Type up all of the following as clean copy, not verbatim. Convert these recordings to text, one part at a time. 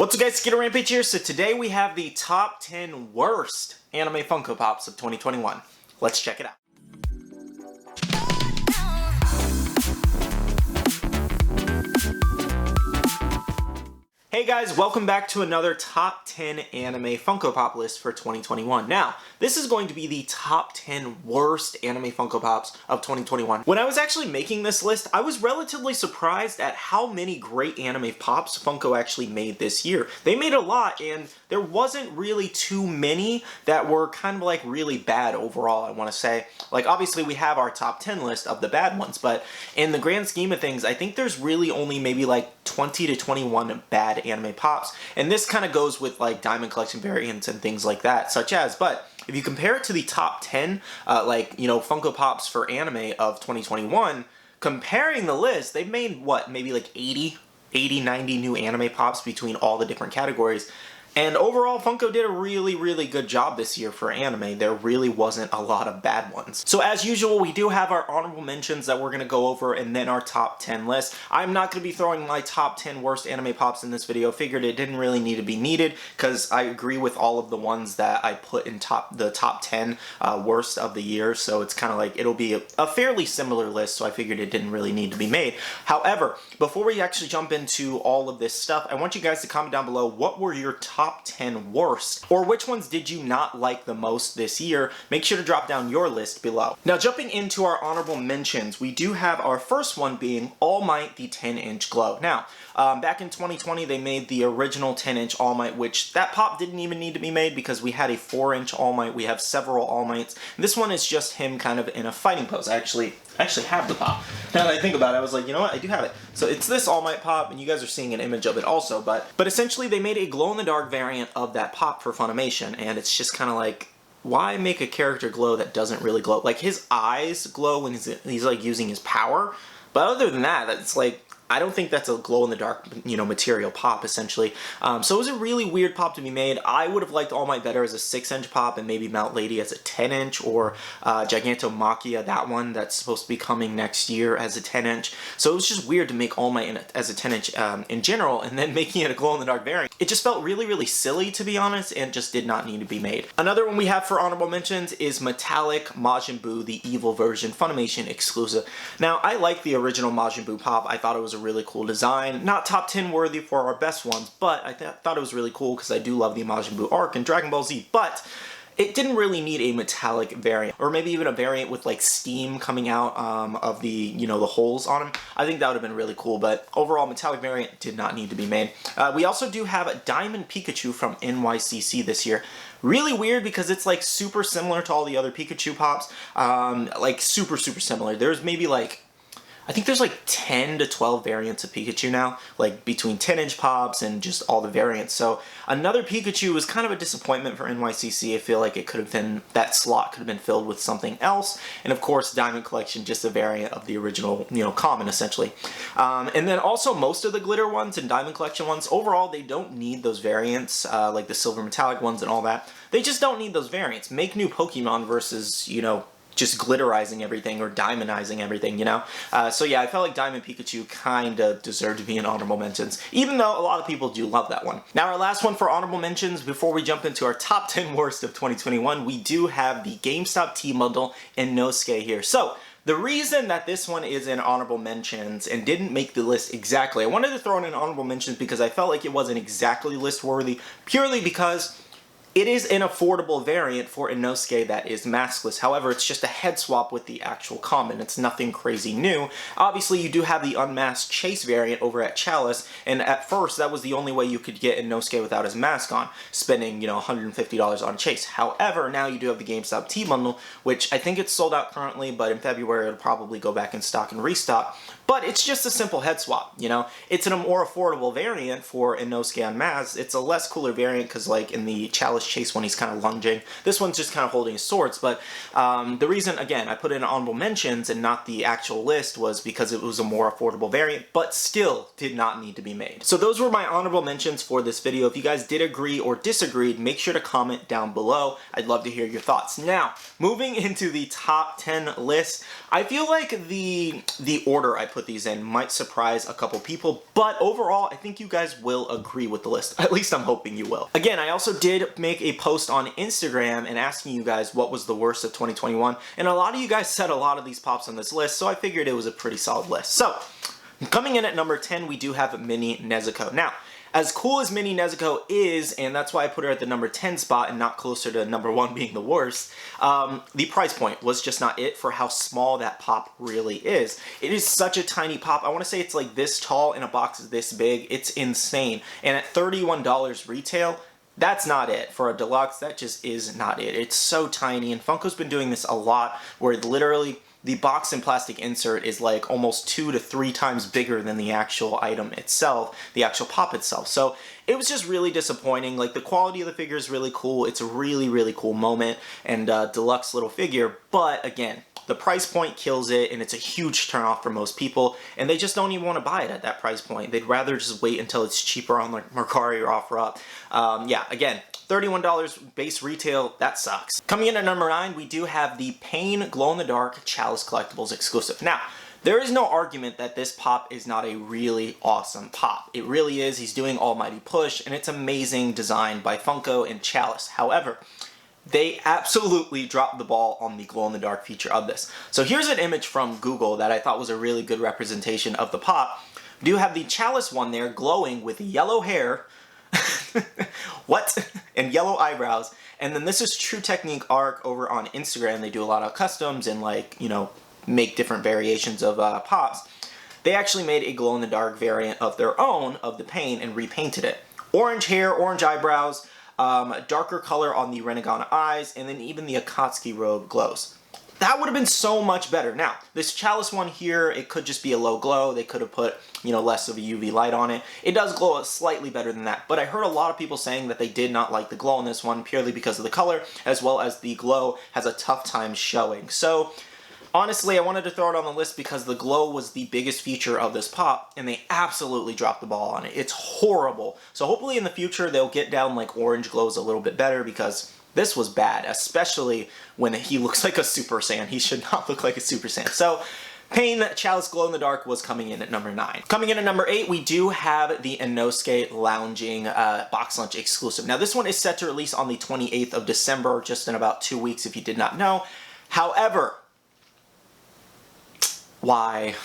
What's up guys, Skittlerampage here. So today we have the top 10 worst anime Funko Pops of 2021. Let's check it out. Hey guys, welcome back to another top 10 anime Funko Pop list for 2021. Now, this is going to be the top 10 worst anime Funko Pops of 2021. When I was actually making this list, I was relatively surprised at how many great anime pops Funko actually made this year. They made a lot, and there wasn't really too many that were kind of like really bad overall, I want to say. Like, obviously we have our top 10 list of the bad ones, but in the grand scheme of things, I think there's really only maybe like 20 to 21 bad anime pops, and this kind of goes with like Diamond Collection variants and things like that, such as, but if you compare it to the top 10 Funko Pops for anime of 2021, comparing the list, they've made what, maybe like 80, 90 new anime pops between all the different categories. And overall, Funko did a really good job this year for anime. There really wasn't a lot of bad ones. So as usual, we do have our honorable mentions that we're going to go over, and then our top 10 list. I'm not going to be throwing my top 10 worst anime pops in this video. Figured it didn't really need to be needed, because I agree with all of the ones that I put in the top 10 worst of the year. So it's kind of like, it'll be a fairly similar list, so I figured it didn't really need to be made. However, before we actually jump into all of this stuff, I want you guys to comment down below, what were your top 10 worst, or which ones did you not like the most this year? Make sure to drop down your list below. Now, jumping into our honorable mentions, we do have our first one being All Might, the 10-inch glow. Now, back in 2020, they made the original 10-inch All Might, which that pop didn't even need to be made because we had a 4-inch All Might. We have several All Mights. This one is just him kind of in a fighting pose. I actually have the pop. Now that I think about it, I was like, you know what, I do have it. So it's this All Might pop, and you guys are seeing an image of it also, but essentially they made a glow-in-the-dark variant of that pop for Funimation, and it's just kind of like, why make a character glow that doesn't really glow? Like, his eyes glow when he's like using his power, but other than that, it's like, I don't think that's a glow-in-the-dark, material pop, essentially. So it was a really weird pop to be made. I would have liked All Might better as a 6-inch pop, and maybe Mount Lady as a 10-inch, or Gigantomachia, that one that's supposed to be coming next year, as a 10-inch. So it was just weird to make All Might as a 10-inch in general, and then making it a glow-in-the-dark variant. It just felt really silly, to be honest, and just did not need to be made. Another one we have for honorable mentions is Metallic Majin Buu, the evil version, Funimation exclusive. Now, I like the original Majin Buu pop. I thought it was a really cool design. Not top 10 worthy for our best ones, but I thought it was really cool because I do love the Majin Buu arc in Dragon Ball Z, but it didn't really need a metallic variant, or maybe even a variant with like steam coming out of the, the holes on him. I think that would have been really cool, but overall, metallic variant did not need to be made. We also do have a Diamond Pikachu from NYCC this year. Really weird because it's like super similar to all the other Pikachu pops, like super similar. There's maybe like, I think there's like 10 to 12 variants of Pikachu now, like between 10-inch pops and just all the variants. So another Pikachu was kind of a disappointment for NYCC. I feel like it could have been, that slot could have been filled with something else. And of course, Diamond Collection, just a variant of the original, common essentially. And then also most of the glitter ones and Diamond Collection ones, overall, they don't need those variants, like the silver metallic ones and all that. They just don't need those variants. Make new Pokemon versus, just glitterizing everything or diamondizing everything, So yeah, I felt like Diamond Pikachu kind of deserved to be in honorable mentions, even though a lot of people do love that one. Now, our last one for honorable mentions, before we jump into our top 10 worst of 2021, we do have the GameStop T-Bundle and Inosuke here. So, the reason that this one is in honorable mentions and didn't make the list exactly, I wanted to throw it in honorable mentions because I felt like it wasn't exactly list worthy, purely because it is an affordable variant for Inosuke that is maskless. However, it's just a head swap with the actual common. It's nothing crazy new. Obviously, you do have the unmasked Chase variant over at Chalice, and at first, that was the only way you could get Inosuke without his mask on, spending, $150 on Chase. However, now you do have the GameStop T-Bundle, which I think it's sold out currently, but in February, it'll probably go back in stock and restock. But it's just a simple head swap, It's a more affordable variant for Inosuke unmasked. It's a less cooler variant because, like, in the Chalice Chase one, he's kind of lunging. This one's just kind of holding his swords, but the reason, again, I put it in honorable mentions and not the actual list was because it was a more affordable variant, but still did not need to be made. So those were my honorable mentions for this video. If you guys did agree or disagreed, make sure to comment down below. I'd love to hear your thoughts. Now, moving into the top 10 list, I feel like the order I put put these in might surprise a couple people, but overall, I think you guys will agree with the list. At least I'm hoping you will. Again, I also did make a post on Instagram and asking you guys what was the worst of 2021, and a lot of you guys said a lot of these pops on this list, so I figured it was a pretty solid list. So, coming in at number 10, we do have Mini Nezuko. Now, as cool as Mini Nezuko is, and that's why I put her at the number 10 spot and not closer to number 1 being the worst, the price point was just not it for how small that pop really is. It is such a tiny pop. I want to say it's like this tall in a box this big. It's insane. And at $31 retail, that's not it. For a deluxe, that just is not it. It's so tiny, and Funko's been doing this a lot, where literally the box and plastic insert is like almost 2 to 3 times bigger than the actual item itself, the actual pop itself. So it was just really disappointing. Like, the quality of the figure is really cool. It's a really, really cool moment and deluxe little figure. But again, the price point kills it, and it's a huge turnoff for most people, and they just don't even want to buy it at that price point. They'd rather just wait until it's cheaper on like Mercari or OfferUp. Yeah, again, $31 base retail, that sucks. Coming in at number 9, we do have the Pain Glow-in-the-Dark Chalice Collectibles exclusive. Now, there is no argument that this pop is not a really awesome pop. It really is. He's doing Almighty Push, and it's amazing design by Funko and Chalice. However, they absolutely dropped the ball on the glow-in-the-dark feature of this. So here's an image from Google that I thought was a really good representation of the pop. We do have the Chalice one there glowing with yellow hair, what? And yellow eyebrows. And then this is True Technique Arc over on Instagram. They do a lot of customs and, like, you know, make different variations of pops. They actually made a glow-in-the-dark variant of their own of the Pain and repainted it. Orange hair, orange eyebrows, darker color on the Renegana eyes, and then even the Akatsuki robe glows. That would have been so much better. Now, this Chalice one here, it could just be a low glow. They could have put, you know, less of a UV light on it. It does glow slightly better than that, but I heard a lot of people saying that they did not like the glow on this one purely because of the color, as well as the glow has a tough time showing. So, honestly, I wanted to throw it on the list because the glow was the biggest feature of this pop, and they absolutely dropped the ball on it. It's horrible. So hopefully in the future they'll get down like orange glows a little bit better, because this was bad, especially when he looks like a Super Saiyan. He should not look like a Super Saiyan. So, Pain Chalice Glow-in-the-Dark was coming in at number 9. Coming in at number 8, we do have the Inosuke Lounging Box Lunch exclusive. Now, this one is set to release on the 28th of December, just in about 2 weeks if you did not know. However, why?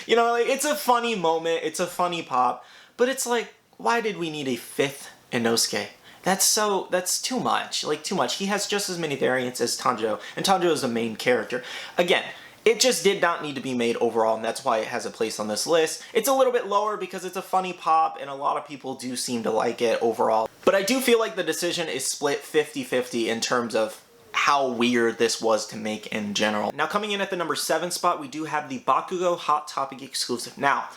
You know, like, it's a funny moment, it's a funny pop, but it's like, why did we need a 5th Inosuke? That's too much, like, too much. He has just as many variants as Tanjiro, and Tanjiro is the main character. Again, it just did not need to be made overall, and that's why it has a place on this list. It's a little bit lower because it's a funny pop, and a lot of people do seem to like it overall. But I do feel like the decision is split 50-50 in terms of how weird this was to make in general. Now, coming in at the number 7 spot, we do have the Bakugo Hot Topic exclusive. Now,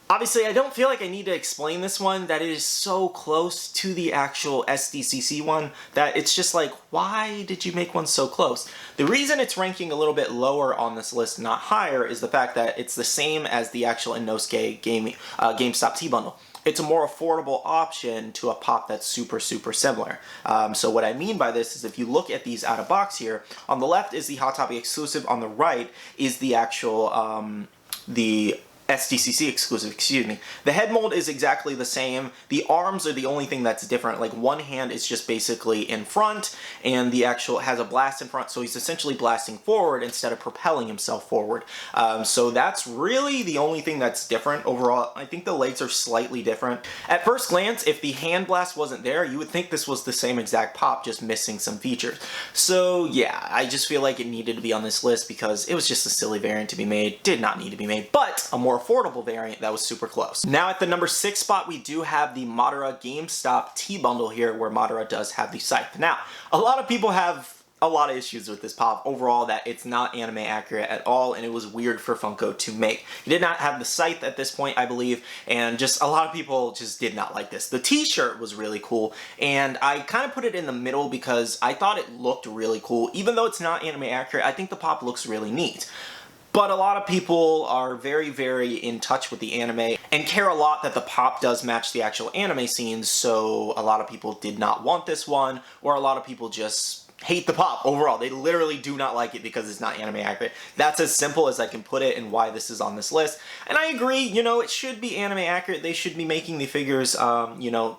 obviously, I don't feel like I need to explain this one, that it is so close to the actual SDCC one that it's just like, why did you make one so close? The reason it's ranking a little bit lower on this list, not higher, is the fact that it's the same as the actual Inosuke GameStop T-Bundle. It's a more affordable option to a pop that's super, super similar. So what I mean by this is if you look at these out of box here, on the left is the Hot Topic exclusive, on the right is the actual, the SDCC exclusive, excuse me. The head mold is exactly the same. The arms are the only thing that's different. Like, one hand is just basically in front, and the actual has a blast in front, so he's essentially blasting forward instead of propelling himself forward. So that's really the only thing that's different overall. I think the legs are slightly different. At first glance, if the hand blast wasn't there, you would think this was the same exact pop, just missing some features. So yeah, I just feel like it needed to be on this list because it was just a silly variant to be made. Did not need to be made, but a more affordable variant that was super close. Now at the number 6 spot, we do have the Madara GameStop T-Bundle here, where Madara does have the scythe. Now, a lot of people have a lot of issues with this pop overall, that it's not anime accurate at all, and it was weird for Funko to make. He did not have the scythe at this point, I believe, and just a lot of people just did not like this. The t-shirt was really cool, and I kind of put it in the middle because I thought it looked really cool. Even though it's not anime accurate, I think the pop looks really neat. But a lot of people are very, very in touch with the anime and care a lot that the pop does match the actual anime scenes, so a lot of people did not want this one, or a lot of people just hate the pop overall. They literally do not like it because it's not anime accurate. That's as simple as I can put it and why this is on this list. And I agree, you know, it should be anime accurate. They should be making the figures, you know,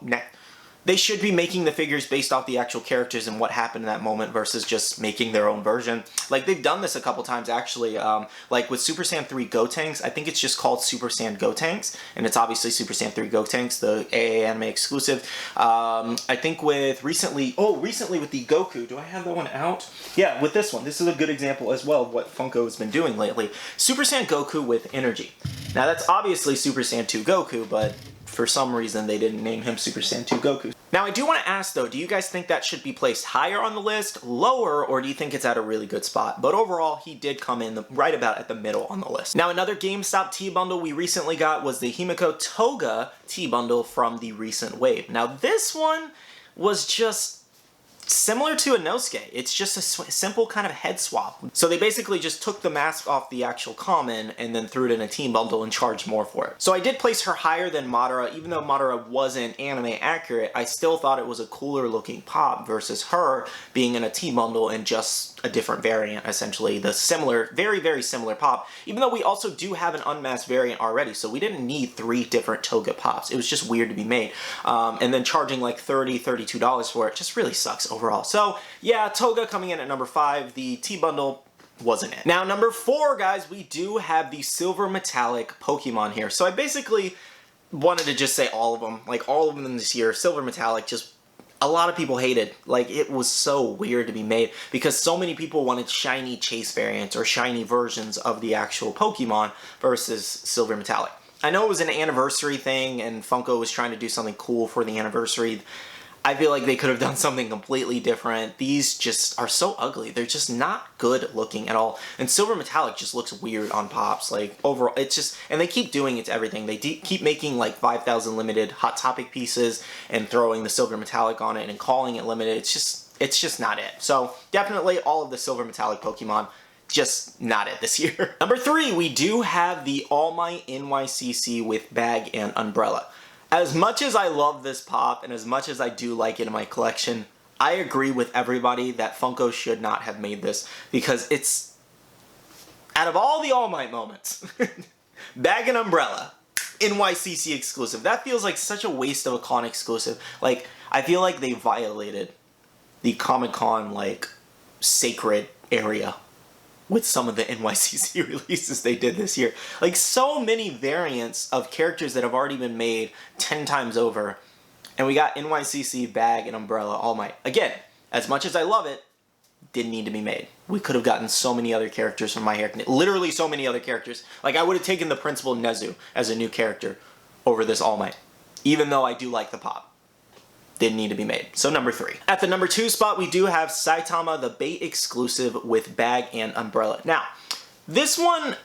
they should be making the figures based off the actual characters and what happened in that moment versus just making their own version. Like, they've done this a couple times, actually. Like, with Super Saiyan 3 Gotenks, I think it's just called Super Saiyan Gotenks, and it's obviously Super Saiyan 3 Gotenks, the AA anime exclusive. I think with recently with the Goku, do I have that one out? Yeah, with this one. This is a good example as well of what Funko has been doing lately. Super Saiyan Goku with energy. Now, that's obviously Super Saiyan 2 Goku, but for some reason they didn't name him Super Saiyan 2 Goku. Now, I do want to ask though, do you guys think that should be placed higher on the list, lower, or do you think it's at a really good spot? But overall, he did come in right about at the middle on the list. Now, another GameStop T-bundle we recently got was the Himiko Toga T-bundle from the recent wave. Now, this one was just similar to a Inosuke. It's just a simple kind of head swap. So they basically just took the mask off the actual common and then threw it in a team bundle and charged more for it. So I did place her higher than Madara. Even though Madara wasn't anime accurate, I still thought it was a cooler looking pop versus her being in a team bundle and just a different variant, essentially. The similar, very, very similar pop, even though we also do have an unmasked variant already, so we didn't need 3 different Toga pops. It was just weird to be made. And then charging like $30, $32 for it just really sucks overall. So yeah, Toga coming in at number 5. The T-bundle wasn't it. Now, number 4, guys, we do have the silver metallic Pokemon here. So I basically wanted to just say all of them. Like, all of them this year, silver metallic, just a lot of people hated. Like, it was so weird to be made because so many people wanted shiny chase variants or shiny versions of the actual Pokemon versus silver metallic. I know it was an anniversary thing and Funko was trying to do something cool for the anniversary. I feel like they could have done something completely different. These just are so ugly. They're just not good looking at all. And silver metallic just looks weird on pops. Like, overall, it's just, and they keep doing it to everything. They keep making like 5,000 limited Hot Topic pieces and throwing the silver metallic on it and calling it limited. It's just not it. So definitely all of the silver metallic Pokemon, just not it this year. Number 3, we do have the All Might NYCC with bag and umbrella. As much as I love this pop and as much as I do like it in my collection, I agree with everybody that Funko should not have made this because it's, out of all the All Might moments, bag and umbrella, NYCC exclusive, that feels like such a waste of a con exclusive. Like, I feel like they violated the Comic-Con, like, sacred area with some of the NYCC releases they did this year. Like, so many variants of characters that have already been made 10 times over. And we got NYCC, bag, and umbrella, All Might. Again, as much as I love it, didn't need to be made. We could have gotten so many other characters from My Hero Academia. Literally so many other characters. Like, I would have taken the Principal Nezu as a new character over this All Might. Even though I do like the pop. Didn't need to be made. So number 3. At the number 2 spot, we do have Saitama, the Bait exclusive with bag and umbrella. Now, this one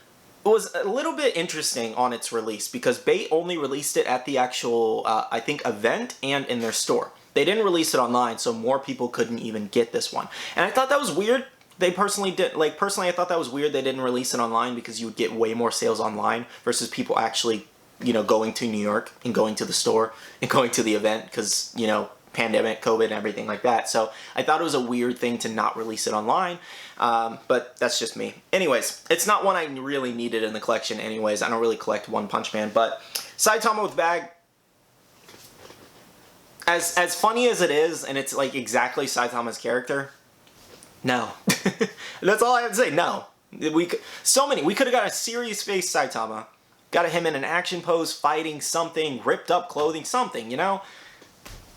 was a little bit interesting on its release because Bait only released it at the actual, I think, event and in their store. They didn't release it online, so more people couldn't even get this one. And I thought that was weird. Personally, I thought that was weird they didn't release it online because you would get way more sales online versus people actually, you know, going to New York and going to the store and going to the event because, you know, pandemic, COVID, and everything like that. So I thought it was a weird thing to not release it online, but that's just me. Anyways, it's not one I really needed in the collection anyways. I don't really collect One Punch Man, but Saitama with bag, as funny as it is, and it's like exactly Saitama's character, no. That's all I have to say, no. We could have got a serious face Saitama, got him in an action pose, fighting something, ripped up clothing, something, you know?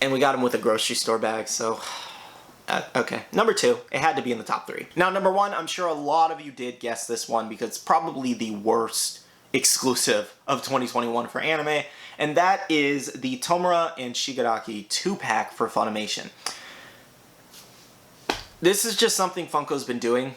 And we got him with a grocery store bag, so okay. Number 2, it had to be in the top 3. Now, number 1, I'm sure a lot of you did guess this one because it's probably the worst exclusive of 2021 for anime, and that is the Tomura and Shigaraki 2-pack for Funimation. This is just something Funko's been doing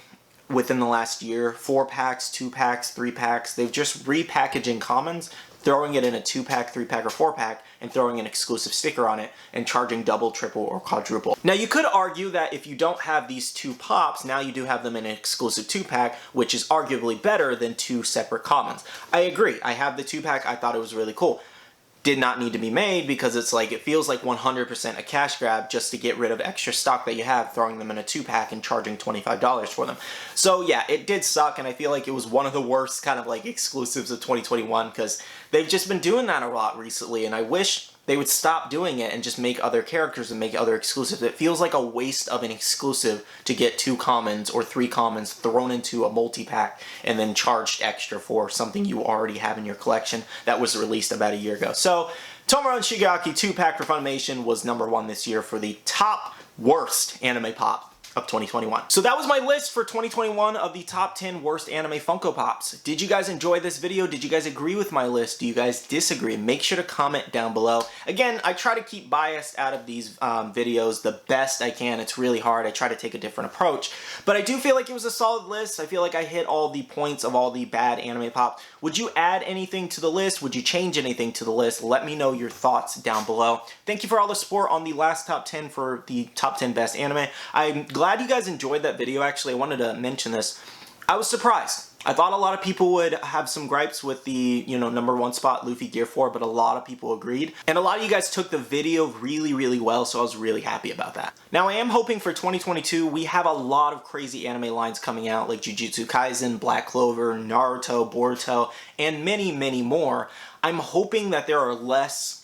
within the last year. 4-packs, 2-packs, 3-packs. They've just repackaging commons, throwing it in a 2-pack, 3-pack, or 4-pack, and throwing an exclusive sticker on it, and charging double, triple, or quadruple. Now, you could argue that if you don't have these 2 pops, now you do have them in an exclusive 2-pack, which is arguably better than 2 separate commons. I agree. I have the 2-pack. I thought it was really cool. did not need to be made, because it's like, it feels like 100% a cash grab just to get rid of extra stock that you have, throwing them in a 2-pack and charging $25 for them. So yeah, it did suck, and I feel like it was one of the worst kind of like exclusives of 2021, because they've just been doing that a lot recently, and I wish they would stop doing it and just make other characters and make other exclusives. It feels like a waste of an exclusive to get 2 commons or 3 commons thrown into a multi-pack and then charged extra for something you already have in your collection that was released about a year ago. So Tomura and Shigeaki 2-pack for Funimation was #1 this year for the top worst anime pop of 2021. So that was my list for 2021 of the top 10 worst anime Funko Pops. Did you guys enjoy this video? Did you guys agree with my list? Do you guys disagree? Make sure to comment down below. Again, I try to keep bias out of these videos the best I can. It's really hard. I try to take a different approach. But I do feel like it was a solid list. I feel like I hit all the points of all the bad anime pops. Would you add anything to the list? Would you change anything to the list? Let me know your thoughts down below. Thank you for all the support on the last top 10 for the top 10 best anime. I'm glad you guys enjoyed that video. Actually, I wanted to mention this. I was surprised. I thought a lot of people would have some gripes with the, #1 spot, Luffy Gear 4, but a lot of people agreed. And a lot of you guys took the video really, really well, so I was really happy about that. Now, I am hoping for 2022, we have a lot of crazy anime lines coming out, like Jujutsu Kaisen, Black Clover, Naruto, Boruto, and many, many more. I'm hoping that there are less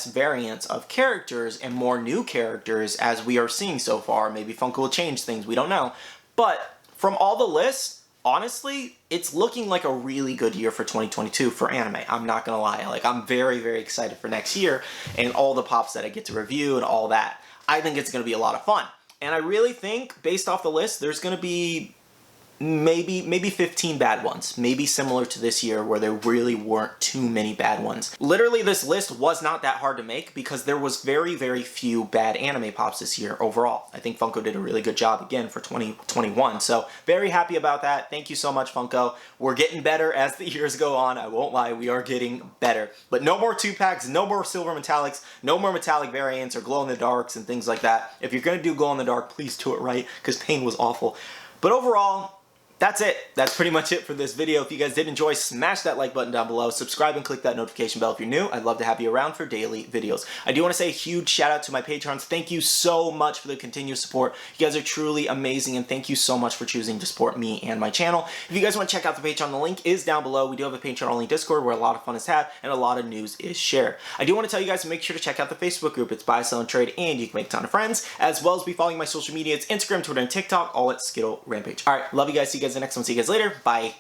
variants of characters and more new characters, as we are seeing so far. Maybe Funko will change things, we don't know. But from all the lists, honestly, it's looking like a really good year for 2022 for anime. I'm not gonna lie. Like, I'm very, very excited for next year and all the pops that I get to review and all that. I think it's gonna be a lot of fun. And I really think, based off the list, there's gonna be maybe 15 bad ones. Maybe similar to this year, where there really weren't too many bad ones. Literally, this list was not that hard to make, because there was very, very few bad anime pops this year overall. I think Funko did a really good job again for 2021. So very happy about that. Thank you so much, Funko. We're getting better as the years go on. I won't lie, we are getting better. But no more 2-packs, no more silver metallics, no more metallic variants or glow-in-the-darks and things like that. If you're gonna do glow-in-the-dark, please do it right, because Pain was awful. But overall, that's it. That's pretty much it for this video. If you guys did enjoy, smash that like button down below, subscribe and click that notification bell if you're new. I'd love to have you around for daily videos. I do want to say a huge shout out to my patrons. Thank you so much for the continued support. You guys are truly amazing, and thank you so much for choosing to support me and my channel. If you guys want to check out the Patreon, the link is down below. We do have a Patreon-only Discord where a lot of fun is had and a lot of news is shared. I do want to tell you guys to make sure to check out the Facebook group. It's Buy, Sell, and Trade, and you can make a ton of friends, as well as be following my social media. It's Instagram, Twitter, and TikTok, all at Skittlerampage. All right, love you guys. See you guys in the next one. See you guys later. Bye.